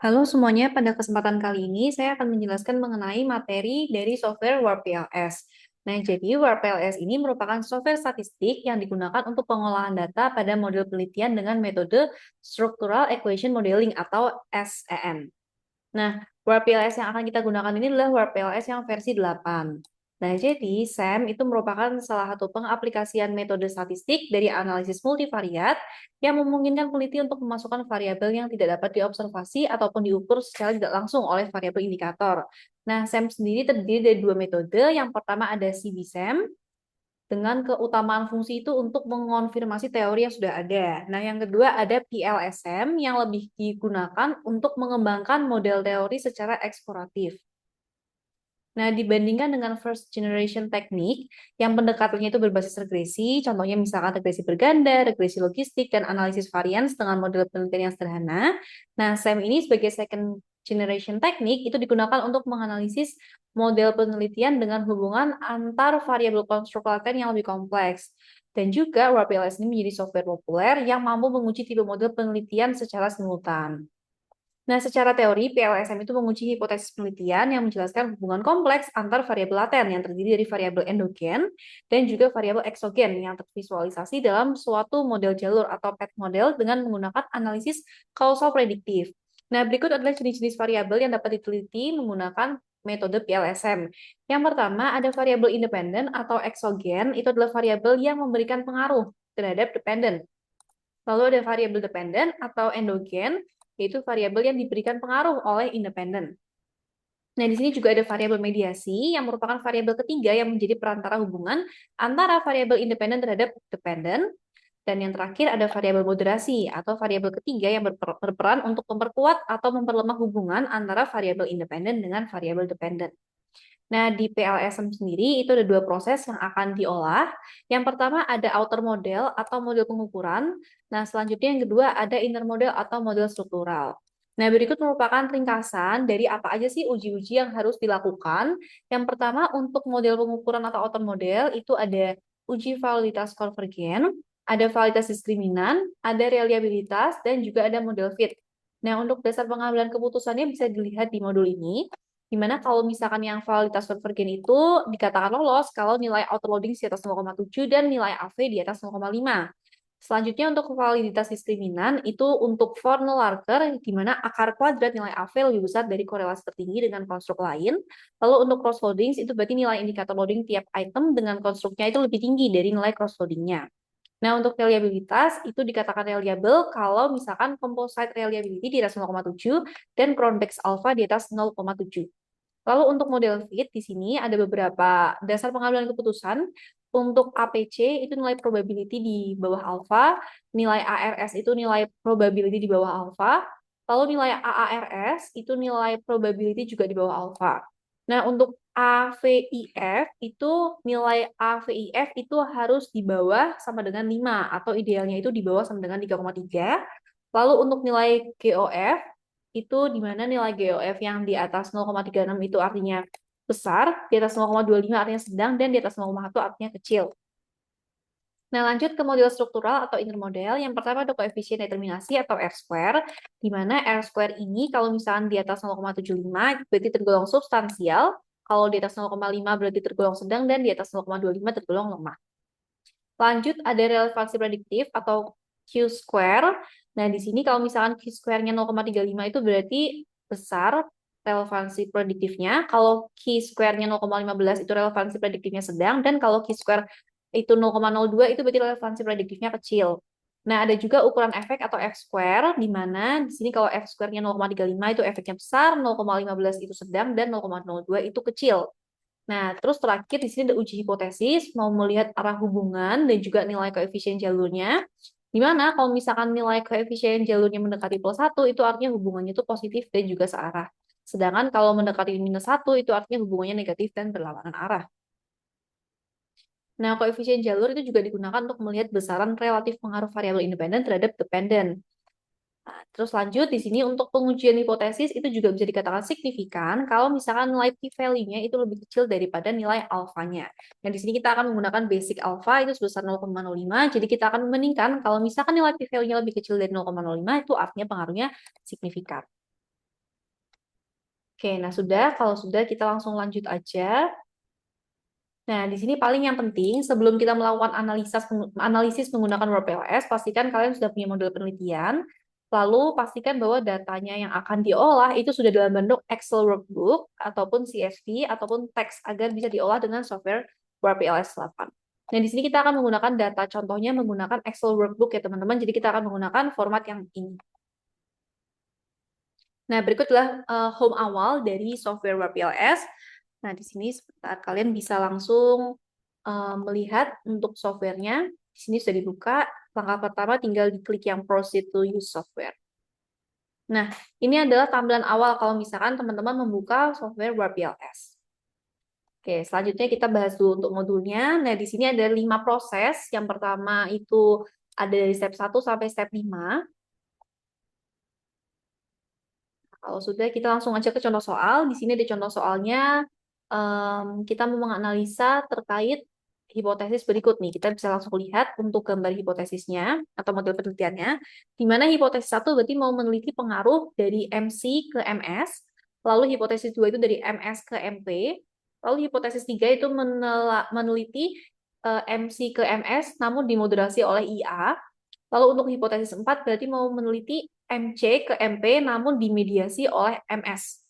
Halo semuanya, pada kesempatan kali ini saya akan menjelaskan mengenai materi dari software WordPLS. Nah, jadi WordPLS ini merupakan software statistik yang digunakan untuk pengolahan data pada model penelitian dengan metode Structural Equation Modeling atau SEM. Nah, WordPLS yang akan kita gunakan ini adalah WordPLS yang versi 8. Nah, jadi SEM itu merupakan salah satu pengaplikasian metode statistik dari analisis multivariat yang memungkinkan peneliti untuk memasukkan variabel yang tidak dapat diobservasi ataupun diukur secara tidak langsung oleh variabel indikator. Nah, SEM sendiri terdiri dari dua metode. Yang pertama ada CBSEM, dengan keutamaan fungsi itu untuk mengonfirmasi teori yang sudah ada. Nah, yang kedua ada PLSM yang lebih digunakan untuk mengembangkan model teori secara eksploratif. Nah, dibandingkan dengan first generation teknik yang pendekatannya itu berbasis regresi, contohnya misalkan regresi berganda, regresi logistik, dan analisis varians dengan model penelitian yang sederhana. Nah, SEM ini sebagai second generation teknik itu digunakan untuk menganalisis model penelitian dengan hubungan antar variabel konstruk laten yang lebih kompleks. Dan juga WordPLS ini menjadi software populer yang mampu menguji tipe model penelitian secara simultan. Nah, secara teori, PLSM itu menguji hipotesis penelitian yang menjelaskan hubungan kompleks antar variabel laten yang terdiri dari variabel endogen dan juga variabel eksogen yang tervisualisasi dalam suatu model jalur atau path model dengan menggunakan analisis kausal prediktif. Nah, berikut adalah jenis-jenis variabel yang dapat diteliti menggunakan metode PLSM. Yang pertama, ada variabel independen atau eksogen, itu adalah variabel yang memberikan pengaruh terhadap dependen. Lalu ada variabel dependen atau endogen, yaitu variabel yang diberikan pengaruh oleh independen. Nah, di sini juga ada variabel mediasi yang merupakan variabel ketiga yang menjadi perantara hubungan antara variabel independen terhadap dependen. Dan yang terakhir ada variabel moderasi atau variabel ketiga yang berperan untuk memperkuat atau memperlemah hubungan antara variabel independen dengan variabel dependen. Nah, di PLSM sendiri itu ada dua proses yang akan diolah. Yang pertama ada outer model atau model pengukuran. Nah, selanjutnya yang kedua ada inner model atau model struktural. Nah, berikut merupakan ringkasan dari apa aja sih uji-uji yang harus dilakukan. Yang pertama untuk model pengukuran atau outer model itu ada uji validitas konvergen, ada validitas diskriminan, ada reliabilitas, dan juga ada model fit. Nah, untuk dasar pengambilan keputusannya bisa dilihat di modul ini. Dimana kalau misalkan yang validitas konvergen itu dikatakan lolos kalau nilai autoloading di atas 0,7 dan nilai AV di atas 0,5. Selanjutnya untuk validitas diskriminan itu untuk Fornell Larker di mana akar kuadrat nilai AV lebih besar dari korelasi tertinggi dengan konstruk lain. Lalu untuk cross loadings itu berarti nilai indikator loading tiap item dengan konstruknya itu lebih tinggi dari nilai cross loadingnya. Nah, untuk reliabilitas itu dikatakan reliable kalau misalkan composite reliability di atas 0,7 dan Cronbach's alpha di atas 0,7. Lalu untuk model fit di sini ada beberapa dasar pengambilan keputusan. Untuk APC itu nilai probability di bawah alfa, nilai ARS itu nilai probability di bawah alfa, lalu nilai AARS itu nilai probability juga di bawah alfa. Nah, untuk AVIF itu nilai AVIF itu harus di bawah sama dengan 5 atau idealnya itu di bawah sama dengan 3,3. Lalu untuk nilai GOF itu di mana nilai GOF yang di atas 0,36 itu artinya besar, di atas 0,25 artinya sedang, dan di atas 0,1 artinya kecil. Nah, lanjut ke model struktural atau inner model. Yang pertama ada koefisien determinasi atau R-square, di mana R-square ini kalau misalnya di atas 0,75 berarti tergolong substansial, kalau di atas 0,5 berarti tergolong sedang, dan di atas 0,25 tergolong lemah. Lanjut ada relevansi prediktif atau Q-square. Nah, di sini kalau misalkan Q-square-nya 0,35 itu berarti besar relevansi prediktifnya. Kalau Q-square-nya 0,15 itu relevansi prediktifnya sedang. Dan kalau Q-square itu 0,02 itu berarti relevansi prediktifnya kecil. Nah, ada juga ukuran efek atau F-square, di mana di sini kalau F-square-nya 0,35 itu efeknya besar, 0,15 itu sedang, dan 0,02 itu kecil. Nah, terus terakhir di sini ada uji hipotesis, mau melihat arah hubungan dan juga nilai koefisien jalurnya. Di mana kalau misalkan nilai koefisien jalurnya mendekati plus 1, itu artinya hubungannya itu positif dan juga searah. Sedangkan kalau mendekati minus 1, itu artinya hubungannya negatif dan berlawanan arah. Nah, koefisien jalur itu juga digunakan untuk melihat besaran relatif pengaruh variabel independen terhadap dependen. Nah, terus lanjut di sini untuk pengujian hipotesis itu juga bisa dikatakan signifikan kalau misalkan nilai p-value-nya itu lebih kecil daripada nilai alfanya. Dan di sini kita akan menggunakan basic alpha itu sebesar 0,05. Jadi kita akan membandingkan kalau misalkan nilai p-value-nya lebih kecil dari 0,05 itu artinya pengaruhnya signifikan. Oke, nah sudah, kalau sudah kita langsung lanjut aja. Nah, di sini paling yang penting sebelum kita melakukan analisis menggunakan WordPLS, pastikan kalian sudah punya model penelitian. Lalu pastikan bahwa datanya yang akan diolah itu sudah dalam bentuk Excel workbook ataupun CSV ataupun teks agar bisa diolah dengan software WordPLS 8. Nah, di sini kita akan menggunakan data contohnya menggunakan Excel workbook ya teman-teman. Jadi kita akan menggunakan format yang ini. Nah, berikutlah home awal dari software WordPLS. Nah, di sini sebentar kalian bisa langsung melihat untuk softwarenya. Di sini sudah dibuka. Langkah pertama tinggal diklik yang proceed to use software. Nah, ini adalah tampilan awal kalau misalkan teman-teman membuka software WordPLS. Oke, selanjutnya kita bahas dulu untuk modulnya. Nah, di sini ada 5 proses. Yang pertama itu ada dari step 1 sampai step 5. Kalau sudah, kita langsung aja ke contoh soal. Di sini ada contoh soalnya. Kita mau menganalisa terkait hipotesis berikut nih. Kita bisa langsung lihat untuk gambar hipotesisnya atau model penelitiannya. Di mana hipotesis 1 berarti mau meneliti pengaruh dari MC ke MS. Lalu hipotesis 2 itu dari MS ke MP. Lalu hipotesis 3 itu meneliti MC ke MS namun dimoderasi oleh IA. Lalu untuk hipotesis 4 berarti mau meneliti MC ke MP namun dimediasi oleh MS.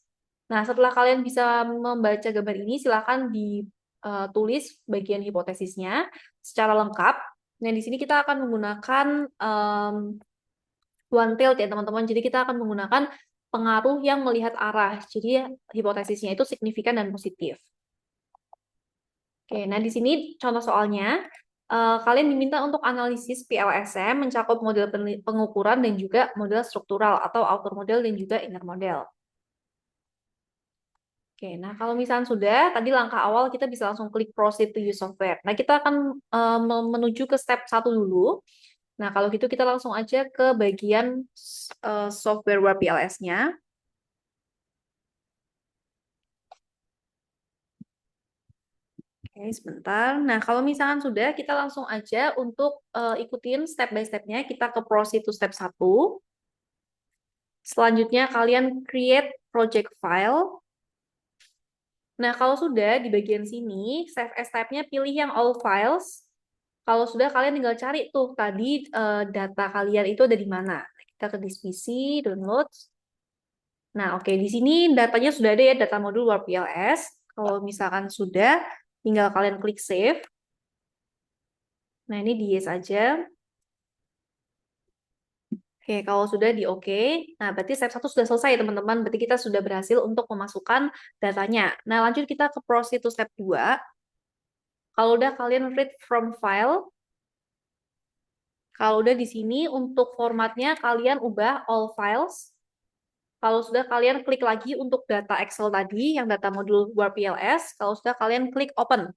Nah, setelah kalian bisa membaca gambar ini, silakan ditulis bagian hipotesisnya secara lengkap. Nah, di sini kita akan menggunakan one tilt ya, teman-teman. Jadi kita akan menggunakan pengaruh yang melihat arah. Jadi hipotesisnya itu signifikan dan positif. Oke, nah di sini contoh soalnya, kalian diminta untuk analisis PLSM mencakup model pengukuran dan juga model struktural atau outer model dan juga inner model. Oke, nah kalau misalnya sudah, tadi langkah awal kita bisa langsung klik proceed to use software. Nah, kita akan menuju ke step 1 dulu. Nah, kalau gitu kita langsung aja ke bagian software WordPLS-nya. Oke, sebentar. Nah, kalau misalkan sudah, kita langsung aja untuk ikutin step by step-nya. Kita ke proceed to step 1. Selanjutnya, kalian create project file. Nah, kalau sudah, di bagian sini, save as type-nya pilih yang all files. Kalau sudah, kalian tinggal cari tuh tadi data kalian itu ada di mana. Kita ke this PC, downloads. Nah, oke, di sini datanya sudah ada ya, data modul WordPLS. Kalau misalkan sudah, tinggal kalian klik save. Nah, ini di yes aja. Oke, kalau sudah di oke, nah berarti step 1 sudah selesai teman-teman. Berarti kita sudah berhasil untuk memasukkan datanya. Nah, lanjut kita ke proceed to step 2. Kalau udah kalian read from file, kalau udah di sini untuk formatnya kalian ubah all files. Kalau sudah kalian klik lagi untuk data Excel tadi, yang data modul WordPLS. Kalau sudah kalian klik open.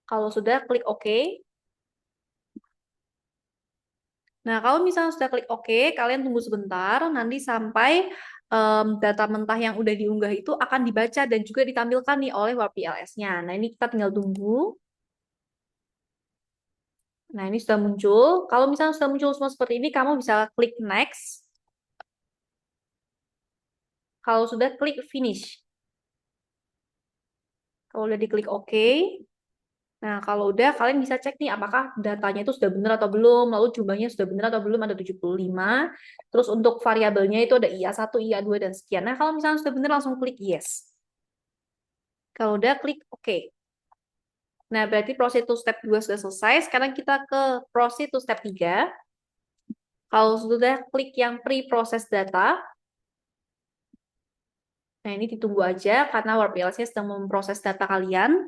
Kalau sudah klik OK. Nah, kalau misalnya sudah klik OK, kalian tunggu sebentar, nanti sampai data mentah yang udah diunggah itu akan dibaca dan juga ditampilkan nih oleh WordPLS-nya. Nah, ini kita tinggal tunggu. Nah, ini sudah muncul. Kalau misalnya sudah muncul semua seperti ini, kamu bisa klik next. Kalau sudah, klik finish. Kalau udah diklik OK, nah kalau udah kalian bisa cek nih apakah datanya itu sudah benar atau belum, lalu jumlahnya sudah benar atau belum, ada 75. Terus untuk variabelnya itu ada IA1, IA2, dan sekian. Nah kalau misalnya sudah benar langsung klik yes. Kalau udah klik OK. Nah berarti proceed to step 2 sudah selesai. Sekarang kita ke proceed to step 3. Kalau sudah, klik yang pre-process data. Nah ini ditunggu aja karena WordPLS-nya sedang memproses data kalian.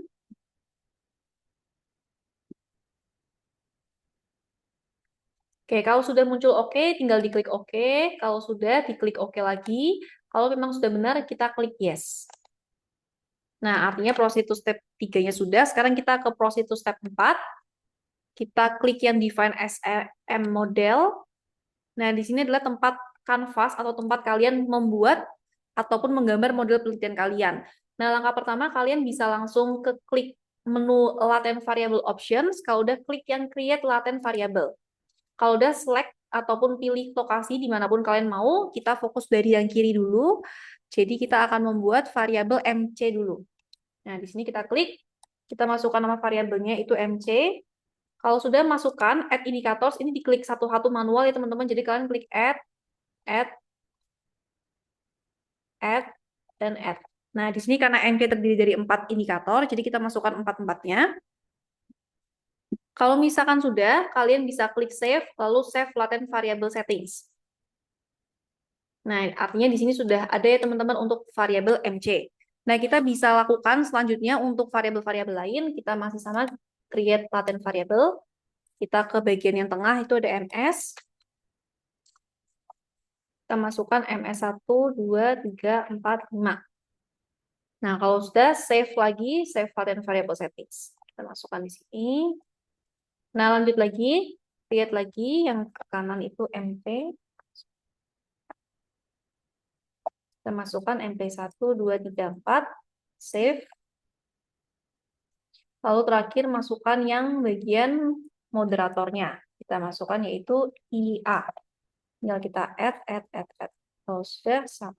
Oke, kalau sudah muncul oke, tinggal diklik oke. Kalau sudah, diklik oke lagi. Kalau memang sudah benar, kita klik yes. Nah, artinya proceed to step 3-nya sudah. Sekarang kita ke proceed to step 4. Kita klik yang define SM model. Nah, di sini adalah tempat canvas atau tempat kalian membuat ataupun menggambar model penelitian kalian. Nah, langkah pertama kalian bisa langsung ke klik menu latent variable options. Kalau udah klik yang create latent variable. Kalau udah select ataupun pilih lokasi dimanapun kalian mau, kita fokus dari yang kiri dulu. Jadi kita akan membuat variabel MC dulu. Nah, di sini kita klik, kita masukkan nama variabelnya itu MC. Kalau sudah masukkan add indicators, ini diklik satu-satu manual ya teman-teman. Jadi kalian klik add, add, dan add. Nah, di sini karena MC terdiri dari 4 indikator, jadi kita masukkan 4-4-nya. Kalau misalkan sudah, kalian bisa klik save, lalu save latent variable settings. Nah, artinya di sini sudah ada ya teman-teman untuk variabel MC. Nah, kita bisa lakukan selanjutnya untuk variabel-variabel lain, kita masih sama create latent variable. Kita ke bagian yang tengah itu ada MS. Kita masukkan MS1, 2, 3, 4, 5. Nah, kalau sudah save lagi, save latent variable settings. Kita masukkan di sini. Nah, lanjut lagi, create lagi yang ke kanan itu MP. Kita masukkan MP1, 2, 3, 4, save. Lalu terakhir masukkan yang bagian moderatornya. Kita masukkan yaitu IA. Tinggal kita add. Kalau sudah sama.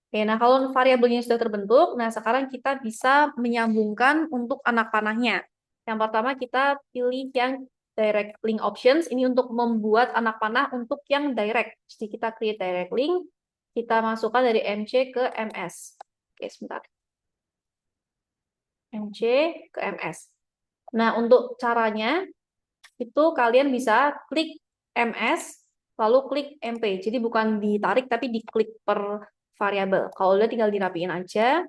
Oke, nah kalau variabelnya sudah terbentuk, nah sekarang kita bisa menyambungkan untuk anak panahnya. Yang pertama kita pilih yang direct link options, ini untuk membuat anak panah untuk yang direct. Jadi kita create direct link, kita masukkan dari MC ke MS. Oke, sebentar. MC ke MS. Nah, untuk caranya, itu kalian bisa klik MS, lalu klik MP. Jadi bukan ditarik, tapi diklik per variabel. Kalau udah tinggal dirapiin aja.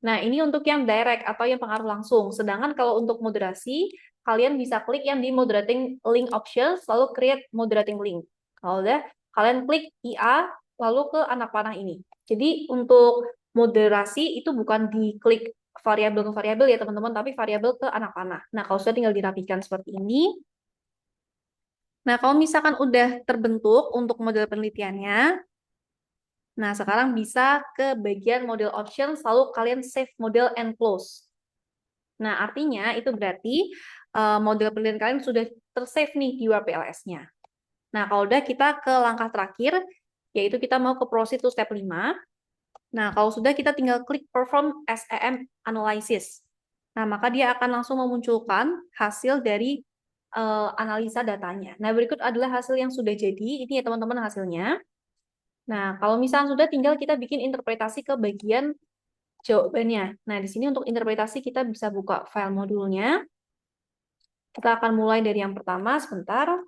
Nah, ini untuk yang direct atau yang pengaruh langsung. Sedangkan kalau untuk moderasi, kalian bisa klik yang di moderating link options, lalu create moderating link. Kalau udah, kalian klik IA, lalu ke anak panah ini. Jadi untuk moderasi itu bukan diklik variabel ke variabel ya teman-teman, tapi variabel ke anak panah. Nah, kalau sudah tinggal dirapikan seperti ini. Nah, kalau misalkan udah terbentuk untuk model penelitiannya, nah sekarang bisa ke bagian model options, lalu kalian save model and close. Nah, artinya itu berarti model penelitian kalian sudah tersave nih di WPLS-nya. Nah, kalau udah kita ke langkah terakhir, yaitu kita mau ke proceed to step 5. Nah, kalau sudah kita tinggal klik perform SEM analysis. Nah, maka dia akan langsung memunculkan hasil dari analisa datanya. Nah, berikut adalah hasil yang sudah jadi. Ini ya teman-teman hasilnya. Nah, kalau misalnya sudah tinggal kita bikin interpretasi ke bagian jawabannya. Nah, di sini untuk interpretasi kita bisa buka file modulnya. Kita akan mulai dari yang pertama sebentar.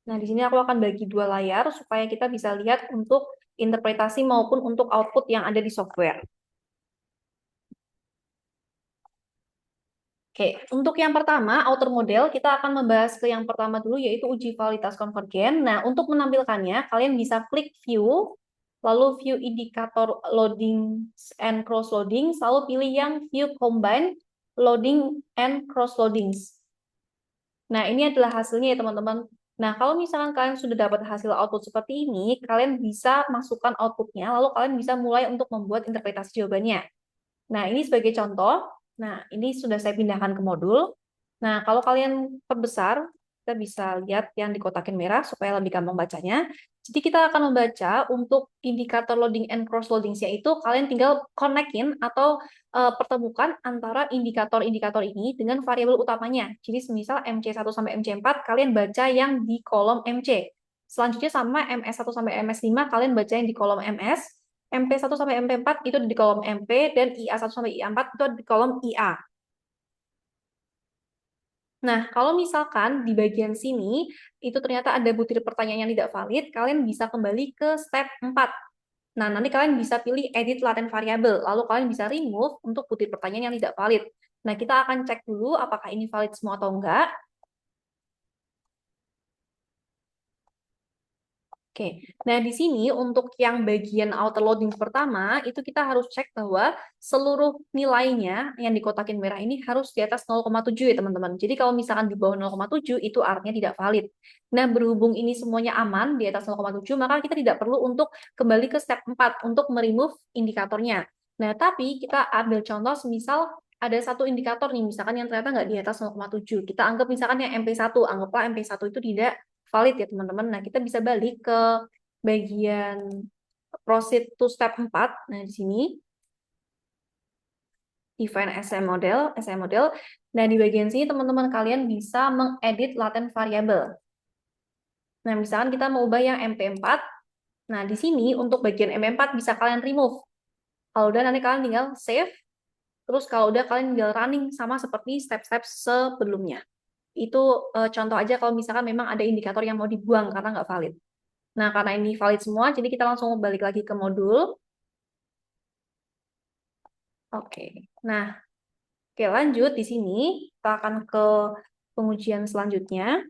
Nah, di sini aku akan bagi 2 layar supaya kita bisa lihat untuk interpretasi maupun untuk output yang ada di software. Oke, untuk yang pertama, outer model, kita akan membahas ke yang pertama dulu, yaitu uji validitas konvergen. Nah, untuk menampilkannya, kalian bisa klik view, lalu view indikator loading and cross loading, lalu pilih yang view combine loading and cross loadings. Nah, ini adalah hasilnya ya teman-teman. Nah, kalau misalkan kalian sudah dapat hasil output seperti ini, kalian bisa masukkan outputnya, lalu kalian bisa mulai untuk membuat interpretasi jawabannya. Nah, ini sebagai contoh. Nah, ini sudah saya pindahkan ke modul. Nah, kalau kalian perbesar, kita bisa lihat yang dikotakin merah supaya lebih gampang bacanya. Jadi kita akan membaca untuk indikator loading and cross loadings, yaitu kalian tinggal connect-in atau pertemukan antara indikator-indikator ini dengan variabel utamanya. Jadi semisal MC1 sampai MC4 kalian baca yang di kolom MC. Selanjutnya sama MS1 sampai MS5 kalian baca yang di kolom MS. MP1 sampai MP4 itu di kolom MP, dan IA1 sampai IA4 itu di kolom IA. Nah, kalau misalkan di bagian sini, itu ternyata ada butir pertanyaan yang tidak valid, kalian bisa kembali ke step 4. Nah, nanti kalian bisa pilih edit latent variable, lalu kalian bisa remove untuk butir pertanyaan yang tidak valid. Nah, kita akan cek dulu apakah ini valid semua atau enggak. Oke, nah di sini untuk yang bagian outer loading pertama, itu kita harus cek bahwa seluruh nilainya yang dikotakin merah ini harus di atas 0,7 ya teman-teman. Jadi kalau misalkan di bawah 0,7 itu artinya tidak valid. Nah berhubung ini semuanya aman di atas 0,7, maka kita tidak perlu untuk kembali ke step 4 untuk meremove indikatornya. Nah tapi kita ambil contoh semisal ada satu indikator nih, misalkan yang ternyata nggak di atas 0,7. Kita anggap misalkan yang MP1, anggaplah MP1 itu tidak valid ya teman-teman. Nah, kita bisa balik ke bagian proceed to step 4. Nah, di sini define SM model. Nah, di bagian sini teman-teman kalian bisa mengedit latent variable. Nah, misalkan kita mau ubah yang MP4. Nah, di sini untuk bagian MP4 bisa kalian remove. Kalau udah nanti kalian tinggal save. Terus kalau udah kalian tinggal running sama seperti step-step sebelumnya. Itu contoh aja kalau misalkan memang ada indikator yang mau dibuang karena nggak valid. Nah, karena ini valid semua, jadi kita langsung balik lagi ke modul. Oke. Nah, oke lanjut di sini kita akan ke pengujian selanjutnya.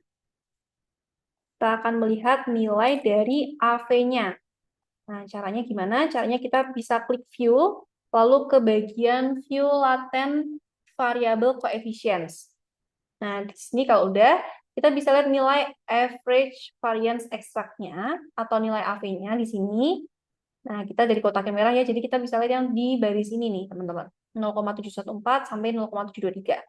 Kita akan melihat nilai dari AV-nya. Nah, caranya gimana? Caranya kita bisa klik view, lalu ke bagian view latent variable coefficients. Nah, di sini kalau udah, kita bisa lihat nilai average variance extract-nya atau nilai AV-nya di sini. Nah, kita dari kotak yang merah ya, jadi kita bisa lihat yang di baris ini nih, teman-teman. 0,714 sampai 0,723.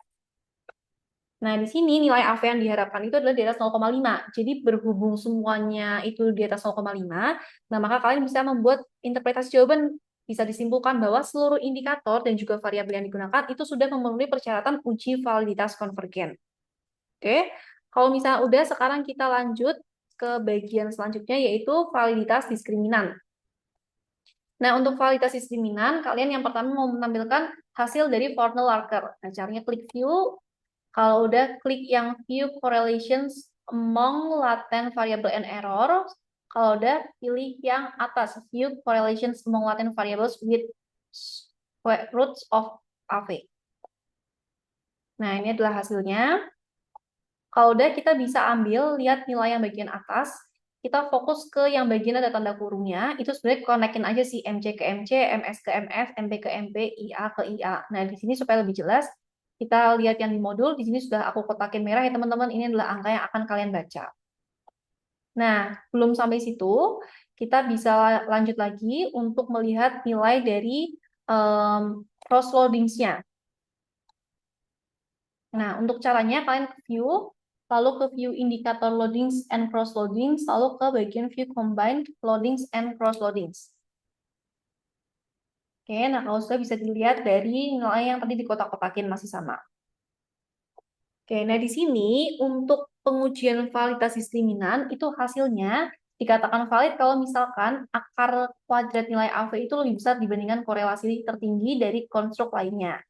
Nah, di sini nilai AV yang diharapkan itu adalah di atas 0,5. Jadi berhubung semuanya itu di atas 0,5, nah maka kalian bisa membuat interpretasi jawaban, bisa disimpulkan bahwa seluruh indikator dan juga variabel yang digunakan itu sudah memenuhi persyaratan uji validitas konvergen. Oke, kalau misalnya udah, sekarang kita lanjut ke bagian selanjutnya yaitu validitas diskriminan. Nah, untuk validitas diskriminan, kalian yang pertama mau menampilkan hasil dari Fornell Larker. Nah, caranya klik view. Kalau udah klik yang view correlations among latent variable and error. Kalau udah pilih yang atas, view correlations among latent variables with square roots of AV. Nah, ini adalah hasilnya. Kalau udah, kita bisa ambil, lihat nilai yang bagian atas, kita fokus ke yang bagian ada tanda kurungnya, itu sebenarnya konekin aja sih MC ke MC, MS ke MF, MP ke MP, IA ke IA. Nah, di sini supaya lebih jelas, kita lihat yang di modul, di sini sudah aku kotakin merah ya teman-teman, ini adalah angka yang akan kalian baca. Nah, belum sampai situ, kita bisa lanjut lagi untuk melihat nilai dari cross-loadings-nya. Nah, untuk caranya kalian ke view, lalu ke view indikator loadings and cross loadings, lalu ke bagian view combined loadings and cross loadings. Oke, nah kalau sudah bisa dilihat dari nilai yang tadi di kotak-kotakin masih sama. Oke, nah di sini untuk pengujian validitas diskriminan itu hasilnya dikatakan valid kalau misalkan akar kuadrat nilai AV itu lebih besar dibandingkan korelasi tertinggi dari konstruk lainnya.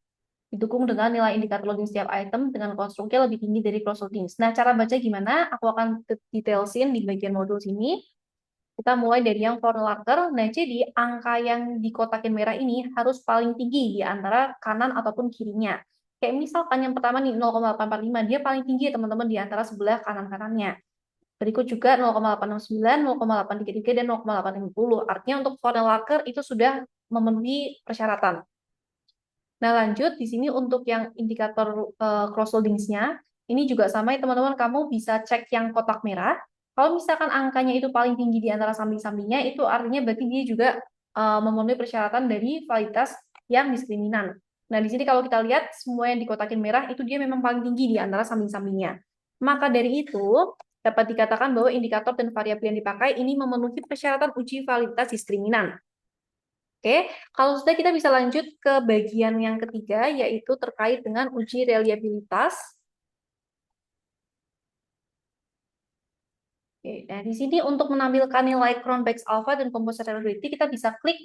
Didukung dengan nilai indikator loading setiap item dengan konstruknya lebih tinggi dari cross loading. Nah, cara baca gimana? Aku akan detailsin di bagian modul sini. Kita mulai dari yang for Larker. Nah, jadi angka yang dikotakin merah ini harus paling tinggi di antara kanan ataupun kirinya. Kayak misalkan yang pertama nih 0,845, dia paling tinggi teman-teman di antara sebelah kanan-kanannya. Berikut juga 0,869, 0,833, dan 0,850. Artinya untuk for Larker itu sudah memenuhi persyaratan. Nah, lanjut di sini untuk yang indikator cross-loadings-nya, ini juga sama ya teman-teman, kamu bisa cek yang kotak merah. Kalau misalkan angkanya itu paling tinggi di antara samping-sampingnya, itu artinya berarti dia juga memenuhi persyaratan dari validitas yang diskriminan. Nah, di sini kalau kita lihat, semua yang dikotakin merah, itu dia memang paling tinggi di antara samping-sampingnya. Maka dari itu, dapat dikatakan bahwa indikator dan variabel yang dipakai ini memenuhi persyaratan uji validitas diskriminan. Oke, kalau sudah kita bisa lanjut ke bagian yang ketiga, yaitu terkait dengan uji reliabilitas. Oke, nah di sini untuk menampilkan nilai Cronbach's alpha dan composite reliability, kita bisa klik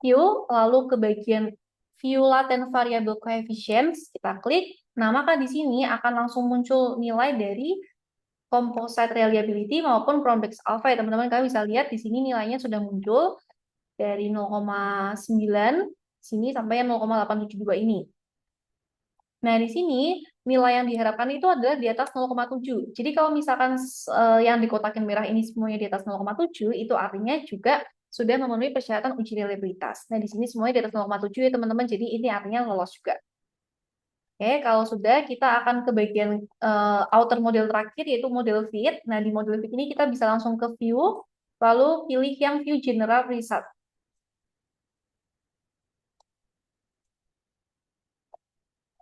view, lalu ke bagian view latent variable coefficients, kita klik. Nah, maka di sini akan langsung muncul nilai dari composite reliability maupun Cronbach's alpha ya teman-teman. Kalian bisa lihat di sini nilainya sudah muncul dari 0,9 sini sampai 0,872 ini. Nah, di sini nilai yang diharapkan itu adalah di atas 0,7. Jadi kalau misalkan yang dikotakin merah ini semuanya di atas 0,7, itu artinya juga sudah memenuhi persyaratan uji reliabilitas. Nah, di sini semuanya di atas 0,7 ya teman-teman, jadi ini artinya lolos juga. Oke, kalau sudah kita akan ke bagian outer model terakhir yaitu model fit. Nah, di model fit ini kita bisa langsung ke view, lalu pilih yang view general result.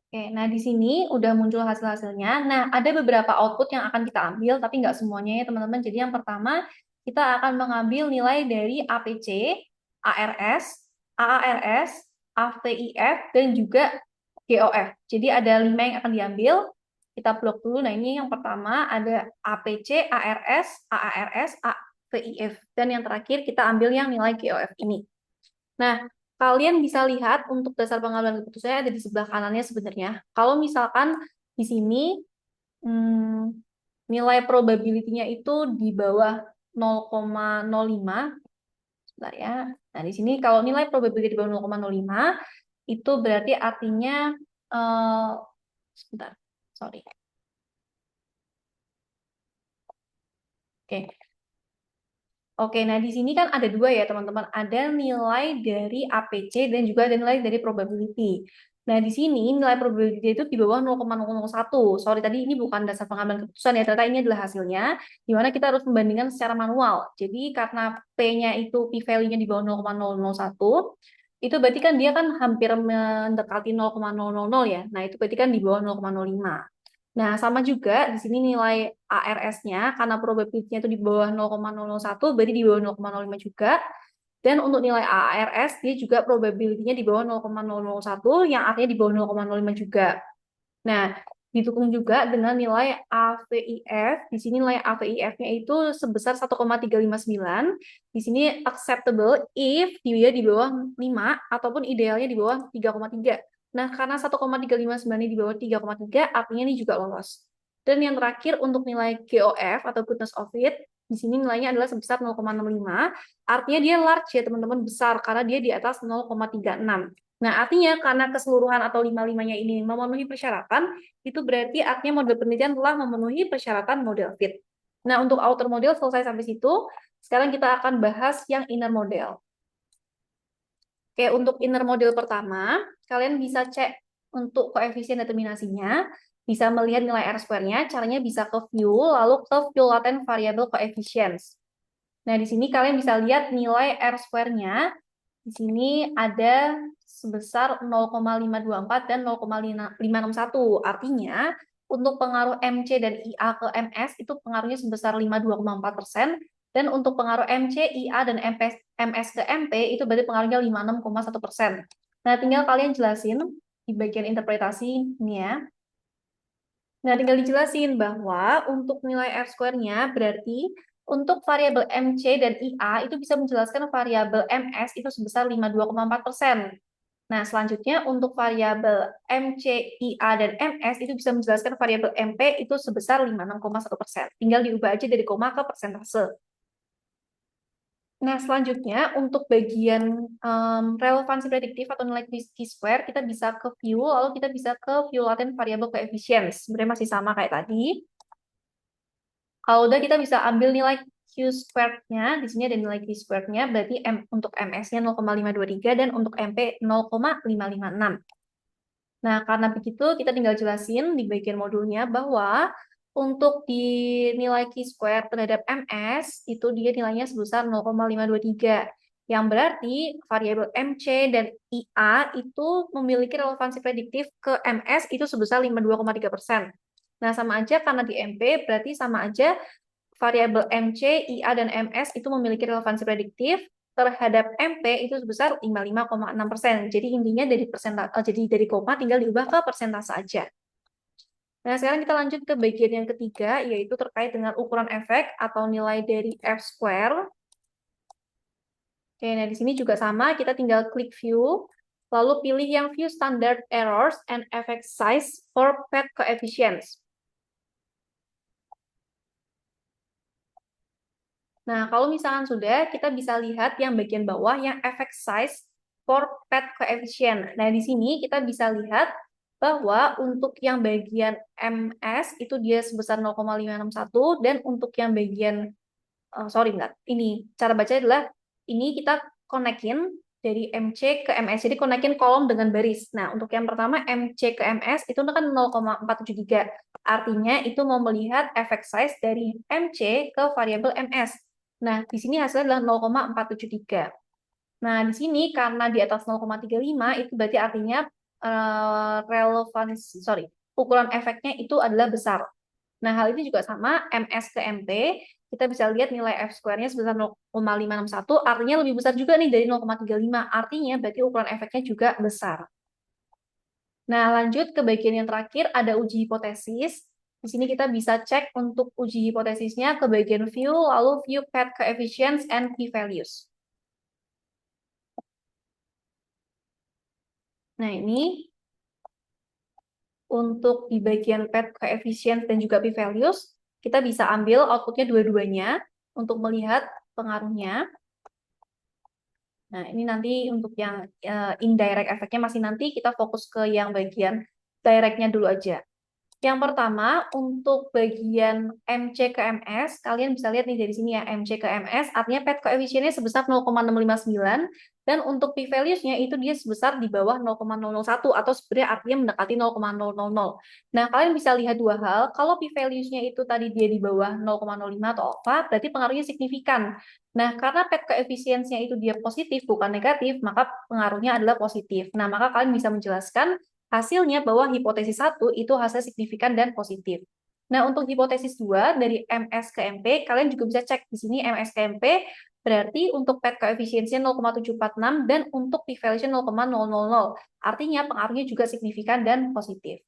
Oke, nah di sini udah muncul hasil-hasilnya. Nah, ada beberapa output yang akan kita ambil, tapi nggak semuanya ya teman-teman. Jadi yang pertama, kita akan mengambil nilai dari APC, ARS, AARS, AVIF, dan juga GOF. Jadi ada 5 yang akan diambil. Kita blok dulu. Nah, ini yang pertama ada APC, ARS, AARS, AVIF. Dan yang terakhir kita ambil yang nilai GOF ini. Nah, kalian bisa lihat untuk dasar pengambilan keputusannya ada di sebelah kanannya sebenarnya. Kalau misalkan di sini nilai probability-nya itu di bawah 0,05, sebentar ya. Nah, di sini kalau nilai probability di bawah 0,05 itu berarti artinya sebentar, sorry. Oke. Oke, nah di sini kan ada dua ya teman-teman. Ada nilai dari APC dan juga ada nilai dari probability. Nah di sini nilai probability itu di bawah 0,001. Sorry tadi ini bukan dasar pengambilan keputusan ya, ternyata ini adalah hasilnya. Di mana kita harus membandingkan secara manual. Jadi karena P-nya itu P-value-nya di bawah 0,001, itu berarti kan dia kan hampir mendekati 0,000 ya. Nah itu berarti kan di bawah 0,05. Nah, sama juga di sini nilai ARS-nya karena probability-nya itu di bawah 0,001 berarti di bawah 0,05 juga. Dan untuk nilai ARS dia juga probability-nya di bawah 0,001 yang artinya di bawah 0,05 juga. Nah, didukung juga dengan nilai AVIF. Di sini nilai AVIF-nya itu sebesar 1,359. Di sini acceptable if dia di bawah 5 ataupun idealnya di bawah 3,3. Nah, karena 1,359 ini di bawah 3,3, artinya ini juga lolos. Dan yang terakhir untuk nilai GOF atau goodness of fit, di sini nilainya adalah sebesar 0,65. Artinya dia large ya teman-teman, besar karena dia di atas 0,36. Nah, artinya karena keseluruhan atau lima-limanya ini memenuhi persyaratan, itu berarti artinya model penelitian telah memenuhi persyaratan model fit. Nah, untuk outer model selesai sampai situ. Sekarang kita akan bahas yang inner model. Oke, untuk inner model pertama, kalian bisa cek untuk koefisien determinasinya, bisa melihat nilai R-square-nya, caranya bisa ke view, lalu ke view latent variable coefficients. Nah, di sini kalian bisa lihat nilai R-square-nya. Di sini ada sebesar 0,524 dan 0,561. Artinya, untuk pengaruh MC dan IA ke MS itu pengaruhnya sebesar 52,4%. Dan untuk pengaruh MC, IA, dan MS ke MP itu berarti pengaruhnya 56,1%. Nah, tinggal kalian jelasin di bagian interpretasi ini ya. Nah, tinggal dijelasin bahwa untuk nilai R-square-nya berarti untuk variabel MC dan IA itu bisa menjelaskan variabel MS itu sebesar 52,4%. Nah, selanjutnya untuk variabel MC, IA, dan MS itu bisa menjelaskan variabel MP itu sebesar 56,1%. Tinggal diubah aja dari koma ke persentase. Nah, selanjutnya untuk bagian relevansi prediktif atau nilai Q-square, kita bisa ke view, lalu kita bisa ke view latent variable coefficients. Sebenarnya masih sama kayak tadi. Kalau udah kita bisa ambil nilai Q-square-nya, di sini ada nilai Q-square-nya, berarti untuk MS-nya 0,523 dan untuk MP 0,556. Nah, karena begitu kita tinggal jelasin di bagian modulnya bahwa untuk di nilai Q-square terhadap MS, itu dia nilainya sebesar 0,523. Yang berarti variabel MC dan IA itu memiliki relevansi prediktif ke MS itu sebesar 52,3%. Nah, sama aja karena di MP berarti sama aja variabel MC, IA, dan MS itu memiliki relevansi prediktif terhadap MP itu sebesar 55,6%. Jadi intinya dari jadi dari koma tinggal diubah ke persentase aja. Nah, sekarang kita lanjut ke bagian yang ketiga, yaitu terkait dengan ukuran efek atau nilai dari F-square. Oke, nah di sini juga sama, kita tinggal klik view, lalu pilih yang view standard errors and effect size for pet coefficients. Nah, kalau misalkan sudah, kita bisa lihat yang bagian bawah yang effect size for pet coefficient. Nah, di sini kita bisa lihat bahwa untuk yang bagian MS itu dia sebesar 0,561 dan untuk yang bagian sorry enggak, ini cara baca adalah ini kita konekin dari MC ke MS. Jadi konekin kolom dengan baris. Nah, untuk yang pertama MC ke MS itu kan 0,473. Artinya itu mau melihat effect size dari MC ke variabel MS. Nah, di sini hasilnya adalah 0,473. Nah, di sini karena di atas 0,35 itu berarti artinya ukuran efeknya itu adalah besar. Nah, hal ini juga sama, MS ke MP, kita bisa lihat nilai F-square-nya sebesar 0,561, artinya lebih besar juga nih dari 0,35, artinya berarti ukuran efeknya juga besar. Nah, lanjut ke bagian yang terakhir, ada uji hipotesis. Di sini kita bisa cek untuk uji hipotesisnya ke bagian view, lalu view path coefficients and p-values. Nah, ini untuk di bagian path coefficients dan juga p-values, kita bisa ambil outputnya dua-duanya untuk melihat pengaruhnya. Nah, ini nanti untuk yang indirect efeknya masih nanti, kita fokus ke yang bagian directnya dulu aja. Yang pertama, untuk bagian MC ke MS, kalian bisa lihat nih dari sini ya, MC ke MS, artinya path coefficientnya sebesar 0,659, dan untuk p-values-nya itu dia sebesar di bawah 0,001, atau sebenarnya artinya mendekati 0,000. Nah, kalian bisa lihat dua hal, kalau p-values-nya itu tadi dia di bawah 0,05 atau alpha, berarti pengaruhnya signifikan. Nah, karena path coefficients-nya itu dia positif, bukan negatif, maka pengaruhnya adalah positif. Nah, maka kalian bisa menjelaskan hasilnya bahwa hipotesis 1 itu hasil signifikan dan positif. Nah, untuk hipotesis 2 dari MS ke MP, kalian juga bisa cek di sini MS ke MP, berarti untuk path coefficients-nya 0,746 dan untuk p-value-nya 0,000. Artinya pengaruhnya juga signifikan dan positif.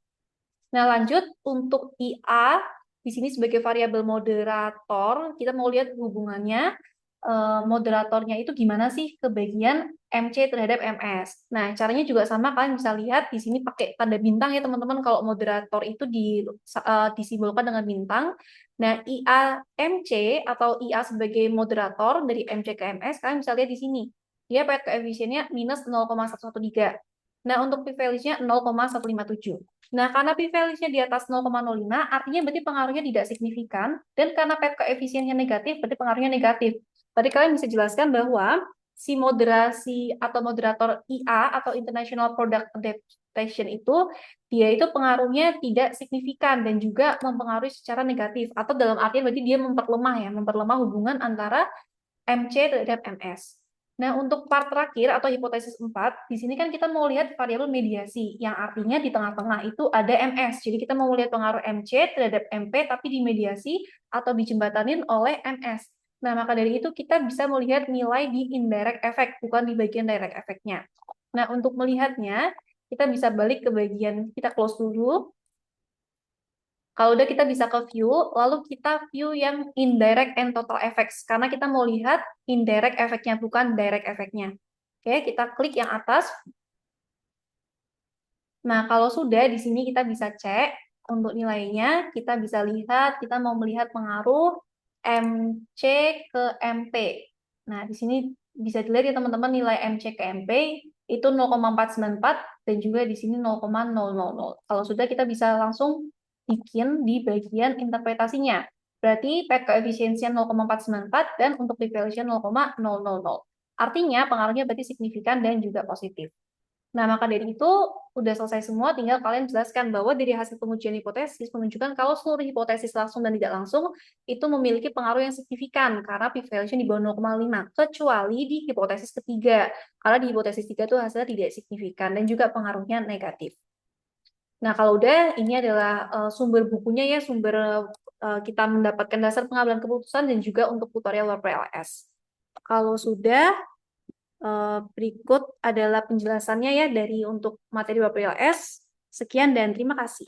Nah, lanjut untuk IA, di sini sebagai variabel moderator, kita mau lihat hubungannya moderatornya itu gimana sih ke bagian MC terhadap MS. Nah, caranya juga sama, kalian bisa lihat di sini pakai tanda bintang ya teman-teman, kalau moderator itu disimbolkan dengan bintang. Nah, IA MC atau IA sebagai moderator dari MC ke MS, kalian bisa lihat di sini. Dia path coefficient-nya minus 0,113. Nah, untuk p-value-nya 0,157. Nah, karena p-value-nya di atas 0,05, artinya berarti pengaruhnya tidak signifikan, dan karena path coefficient-nya negatif, berarti pengaruhnya negatif. Tadi kalian bisa jelaskan bahwa si moderasi atau moderator IA atau International Product Adaptation itu, dia itu pengaruhnya tidak signifikan dan juga mempengaruhi secara negatif, atau dalam artian berarti dia memperlemah hubungan antara MC terhadap MS. Nah, untuk part terakhir atau hipotesis 4, di sini kan kita mau lihat variabel mediasi, yang artinya di tengah-tengah itu ada MS. Jadi kita mau lihat pengaruh MC terhadap MP, tapi dimediasi atau dijembatanin oleh MS. Nah, maka dari itu kita bisa melihat nilai di indirect effect, bukan di bagian direct effect-nya. Nah, untuk melihatnya, kita bisa balik ke bagian, kita close dulu. Kalau udah kita bisa ke view, lalu kita view yang indirect and total effects. Karena kita mau lihat indirect efeknya, bukan direct efeknya. Oke, kita klik yang atas. Nah, kalau sudah, di sini kita bisa cek untuk nilainya. Kita bisa lihat, kita mau melihat pengaruh MC ke MP. Nah, di sini bisa dilihat ya teman-teman, nilai MC ke MP itu 0,494 dan juga di sini 0,000. Kalau sudah, kita bisa langsung bikin di bagian interpretasinya. Berarti path coefficient-nya 0,494 dan untuk p-value-nya 0,000. Artinya pengaruhnya berarti signifikan dan juga positif. Nah, maka dari itu udah selesai semua, tinggal kalian jelaskan bahwa dari hasil pengujian hipotesis menunjukkan kalau seluruh hipotesis langsung dan tidak langsung itu memiliki pengaruh yang signifikan karena p-value-nya di bawah 0,5, kecuali di hipotesis ketiga. Karena di hipotesis 3 itu hasilnya tidak signifikan dan juga pengaruhnya negatif. Nah, kalau udah, ini adalah sumber bukunya ya, sumber kita mendapatkan dasar pengambilan keputusan dan juga untuk tutorial WPLS. Kalau sudah, berikut adalah penjelasannya ya dari untuk materi WPLS. Sekian dan terima kasih.